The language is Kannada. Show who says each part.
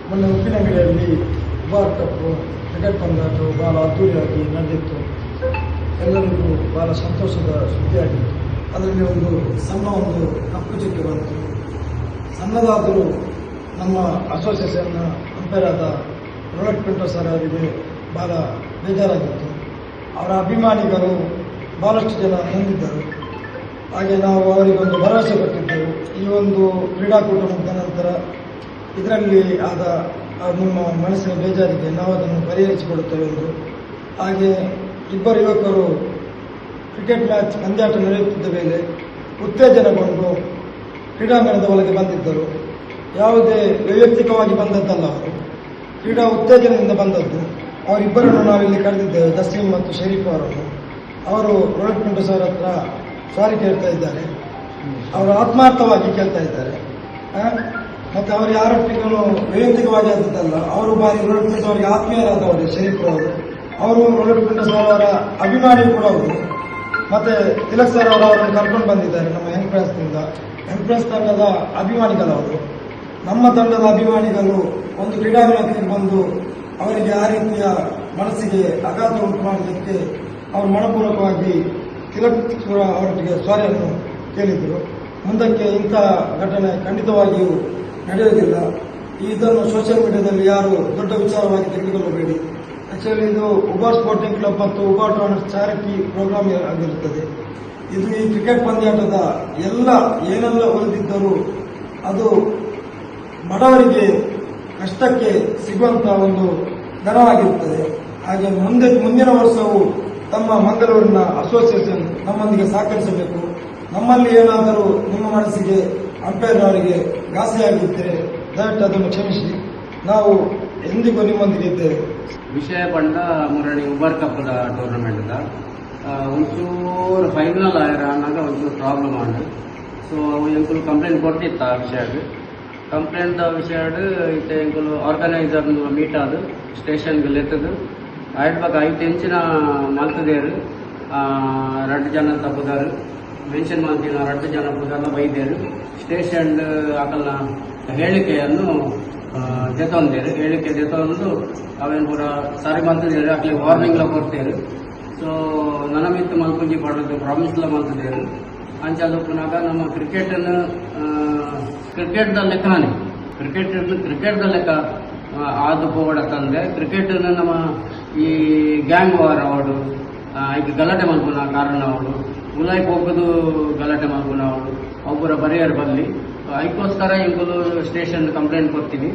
Speaker 1: ಮೊನ್ನೆ ಉಪ್ಪಿನಂಗಡಿಯಲ್ಲಿ ಉಬಾರ್ ಕಪ್ ಕ್ರಿಕೆಟ್ ಪಂದ್ಯಾಟವು ಭಾಳ ಅದ್ದೂರಿಯಾಗಿ ನಡೆದಿತ್ತು. ಎಲ್ಲರಿಗೂ ಭಾಳ ಸಂತೋಷದ ಸುದ್ದಿಯಾಗಿತ್ತು. ಅದರಲ್ಲಿ ಒಂದು ಕಪ್ಪು ಚುಕ್ಕೆ ಬಂತು. ಸಣ್ಣದಾದರೂ ನಮ್ಮ ಅಸೋಸಿಯೇಷನ್ನ ಅಂಪೈರ್ ಆದ ರೋಹಿತ್ ಪಿಂಟೋ ಸರ್ ಅವರಿಗೆ ಭಾಳ ಬೇಜಾರಾಗಿತ್ತು. ಅವರ ಅಭಿಮಾನಿಗಳು ಭಾಳಷ್ಟು ಜನ ಹೊಂದಿದ್ದರು. ಹಾಗೆ ನಾವು ಅವರಿಗೊಂದು ಭರವಸೆ ಕೊಟ್ಟಿದ್ದೆವು. ಈ ಒಂದು ಕ್ರೀಡಾಕೂಟ ಮುಗಿದ ನಂತರ ಇದರಲ್ಲಿ ಆದ ನಿಮ್ಮ ಮನಸ್ಸಿನ ಬೇಜಾರಿಗೆ ನಾವು ಅದನ್ನು ಪರಿಹರಿಸಿಕೊಡುತ್ತೇವೆ ಎಂದು. ಹಾಗೆ ಇಬ್ಬರು ಯುವಕರು ಕ್ರಿಕೆಟ್ ಮ್ಯಾಚ್ ಪಂದ್ಯಾಟ ನಡೆಯುತ್ತಿದ್ದ ವೇಳೆ ಉತ್ತೇಜನಗೊಂಡು ಕ್ರೀಡಾಂಗಣದ ಒಳಗೆ ಬಂದಿದ್ದರು. ಯಾವುದೇ ವೈಯಕ್ತಿಕವಾಗಿ ಬಂದದ್ದಲ್ಲ, ಅವರು ಕ್ರೀಡಾ ಉತ್ತೇಜನದಿಂದ ಬಂದದ್ದು. ಅವರಿಬ್ಬರನ್ನು ನಾವಿಲ್ಲಿ ಕರೆದಿದ್ದೇವೆ, ಜಸೀಂ ಮತ್ತು ಶರೀಫ್ ಅವರನ್ನು. ಅವರು ರೋಹಿತ್ ಪಿಂಟೋ ಸರ್ ಹತ್ರ ಸಾರಿ ಕೇಳ್ತಾ ಇದ್ದಾರೆ. ಅವರು ಆತ್ಮಾರ್ಥವಾಗಿ ಕೇಳ್ತಾ ಇದ್ದಾರೆ. ಮತ್ತು ಅವರು ಯಾರೊಟ್ಟಿಗೂ ವೈಯಕ್ತಿಕವಾಗಿ ಆದದ್ದಲ್ಲ. ಅವರು ಬಾರಿ ರೋಹಿತ್ ಪಿಂಟೋ ಅವರಿಗೆ ಆತ್ಮೀಯರಾದವರು. ಶರೀಫ್ ಅವರು ರೋಹಿತ್ ಪಿಂಟೋ ಸರ್ ಅವರ ಅಭಿಮಾನಿ ಕೂಡ ಹೌದು. ಮತ್ತೆ ತಿಲಕ್ ಸರ್ ಅವರನ್ನು ಕರ್ಕೊಂಡು ಬಂದಿದ್ದಾರೆ ನಮ್ಮ ಎಂಪ್ರೆಸ್ ತಂಡದ ಅಭಿಮಾನಿಗಳವರು. ನಮ್ಮ ತಂಡದ ಅಭಿಮಾನಿಗಳು ಒಂದು ಕ್ರೀಡಾಂಗಣಕ್ಕೆ ಬಂದು ಅವರಿಗೆ ಆ ರೀತಿಯ ಮನಸ್ಸಿಗೆ ಆಘಾತ ಉಂಟು ಮಾಡಲಿಕ್ಕೆ ಅವರು ಮನಪೂರ್ವಕವಾಗಿ ತಿಲಕ್ ಅವರೊಟ್ಟಿಗೆ ಸಾರಿಯನ್ನು ಕೇಳಿದರು. ಮುಂದಕ್ಕೆ ಇಂಥ ಘಟನೆ ಖಂಡಿತವಾಗಿಯೂ ನಡೆಯುವುದಿಲ್ಲ. ಇದನ್ನು ಸೋಷಿಯಲ್ ಮೀಡಿಯಾದಲ್ಲಿ ಯಾರು ದೊಡ್ಡ ವಿಚಾರವಾಗಿ ತೆಗೆದುಕೊಳ್ಳಬೇಡಿ. ಆಕ್ಚುಲಿ ಇದು ಉಬಾರ್ ಸ್ಪೋರ್ಟಿಂಗ್ ಕ್ಲಬ್ ಮತ್ತು ಉಬಾರ್ ಟೂರ್ನಮೆಂಟ್ ಚಾರಿಟಿ ಪ್ರೋಗ್ರಾಮ್ ಆಗಿರುತ್ತದೆ. ಇದು ಈ ಕ್ರಿಕೆಟ್ ಪಂದ್ಯಾಟದ ಏನೆಲ್ಲ ಉಳಿದಿದ್ದರೂ ಅದು ಬಡವರಿಗೆ ಕಷ್ಟಕ್ಕೆ ಸಿಗುವಂತಹ ಒಂದು ದರವಾಗಿರುತ್ತದೆ. ಹಾಗೆ ಮುಂದಿನ ವರ್ಷವೂ ತಮ್ಮ ಮಂಗಳೂರಿನ ಅಸೋಸಿಯೇಷನ್ ನಮ್ಮೊಂದಿಗೆ ಸಹಕರಿಸಬೇಕು. ನಮ್ಮಲ್ಲಿ ಏನಾದರೂ ನಿಮ್ಮ ಮನಸ್ಸಿಗೆ ಅಂಪೈರ್ ಅವರಿಗೆ ಘಾಸಿಯಾಗಿದ್ದರೆ ದಯವಿಟ್ಟು ಅದನ್ನು ಕ್ಷಮಿಸಿ. ನಾವು ಎಂದಿಗೂ ನಿಮ್ಮೊಂದಿಗೆ ಇದ್ದೇವೆ.
Speaker 2: ವಿಷಯ ಪಂಡ ಮುರಣಿ ಉಬಾರ್ ಕಪ್ ಟೂರ್ನಮೆಂಟ್ ಒಂಚೂರು ಫೈನಲ್ ಆಗ ಒಂಚೂರು ಪ್ರಾಬ್ಲಮ್ ಆಂಡ್ ಸೊ ಎಂಕುಲು ಕಂಪ್ಲೇಂಟ್ ಕೊಟ್ಟಿತ್ತು ಆ ವಿಷಯಕ್ಕೆ. ಕಂಪ್ಲೇಂಟ್ ವಿಷಯ ಇತ್ತೆ ಎಂಕುಲು ಆರ್ಗನೈಸರ್ ಮೀಟ್ ಆದ ಸ್ಟೇಷನ್ಗೆ ಲೆತ್ತದು ಆಯ್ಡ್ಬಾಗ ಐದು ಹೆಂಚಿನ ಮಲ್ತದೇರು 2 ಜನ ತಪ್ಪದಾರು ಮೆನ್ಷನ್ ಮಾಡ್ತಿನ 2 ಜನ ಪುದರ್ನ ಬೈದೇರು ಸ್ಟೇಷನ್ ಅಕಲ್ನ ಹೇಳಿಕೆಯನ್ನು ಜೊತೊಂದೇರು. ಹೇಳಿಕೆ ಜೊತೊಂದು ಅವೇನು ಪೂರ ಸಾರಿ ಮಲ್ತದೇರು ಅಕ್ಲಿ ವಾರ್ನಿಂಗ್ಲ ಕೊಡ್ತೇರು. ಸೊ ನನ್ನ ಮಿತ್ತು ಮಲ್ಪುಂಜಿ ಪಡೋದು ಪ್ರಾಮಿಸ್ಲ ಮಲ್ತದೇರು. ಅಂಚಾದಪ್ಪನಾಗ ನಮ್ಮ ಕ್ರಿಕೆಟನ್ನು ಕ್ರಿಕೆಟ್ದ ಲೆಕ್ಕನೇ ಕ್ರಿಕೆಟ್ದ ಲೆಕ್ಕ ಆದು ಪೋಗಡ ತಂದೆ ಕ್ರಿಕೆಟನ್ನು ನಮ್ಮ ಈ ಗ್ಯಾಂಗ್ ವಾರ್ ಅವಡು ಈಗ ಗಲಾಟೆ ಮಲ್ಪುನ ಕಾರಣ ಅವಳು ಉಲಾಯ್ಗೆ ಹೋಗೋದು ಗಲಾಟೆ ಮಲ್ಪುನ ಅವಳು ಒಬ್ಬರ ಬರಿಯರ್ ಬಲ್ಲಿ ಅದಕ್ಕೋಸ್ಕರ ಇಂಕುಲು ಸ್ಟೇಷನ್ ಕಂಪ್ಲೇಂಟ್ ಕೊಡ್ತೀನಿ.